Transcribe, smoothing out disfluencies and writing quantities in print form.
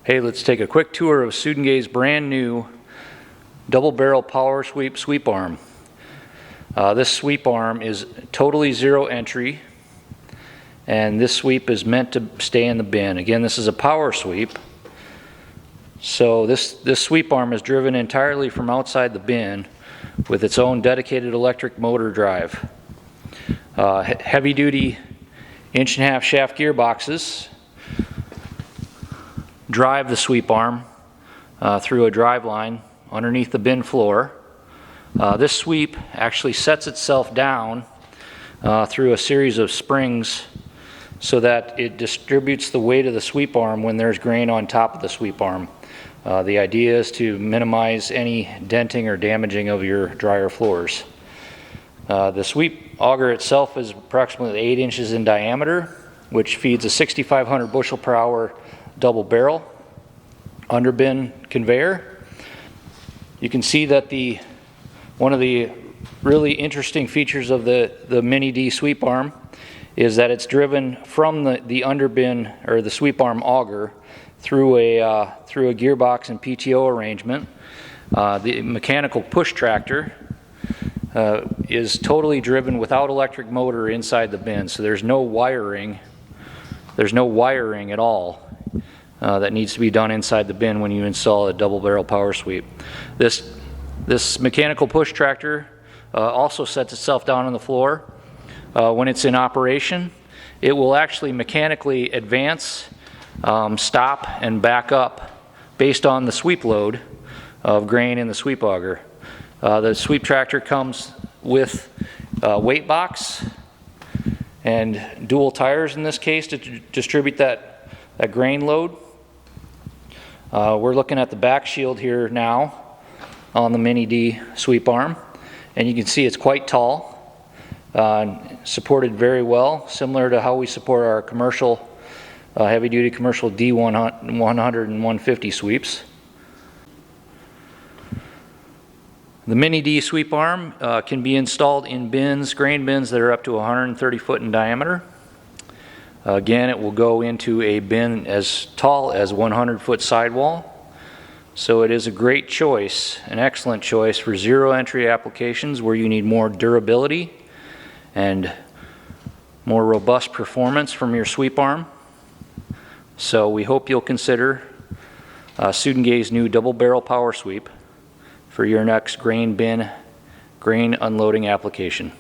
Hey, let's take a quick tour of Sudengae's brand new double barrel power sweep arm. This sweep arm is totally zero entry, and this sweep is meant to stay in the bin. Again, this is a power sweep, so this sweep arm is driven entirely from outside the bin with its own dedicated electric motor drive. Heavy duty 1.5-inch shaft gearboxes drive the sweep arm through a drive line underneath the bin floor. This sweep actually sets itself down through a series of springs so that it distributes the weight of the sweep arm when there's grain on top of the sweep arm. The idea is to minimize any denting or damaging of your dryer floors. The sweep auger itself is approximately 8 inches in diameter, which feeds a 6,500 bushel per hour double barrel under bin conveyor. You can see that one of the really interesting features of the Mini D sweep arm is that it's driven from the under bin or the sweep arm auger through a gearbox and PTO arrangement. The mechanical push tractor is totally driven without electric motor inside the bin, so there's no wiring at all that needs to be done inside the bin when you install a double barrel power sweep. This mechanical push tractor also sets itself down on the floor. When it's in operation, it will actually mechanically advance, stop, and back up based on the sweep load of grain in the sweep auger. The sweep tractor comes with a weight box and dual tires in this case to distribute that grain load. We're looking at the back shield here now on the Mini D sweep arm, and you can see it's quite tall, supported very well, similar to how we support our commercial heavy-duty commercial D100 and 150 sweeps. The Mini D sweep arm can be installed in bins, grain bins that are up to 130 foot in diameter. Again, it will go into a bin as tall as 100 foot sidewall. So it is a great choice, an excellent choice for zero entry applications where you need more durability and more robust performance from your sweep arm. So we hope you'll consider Sudengae's new double barrel power sweep for your next grain bin, grain unloading application.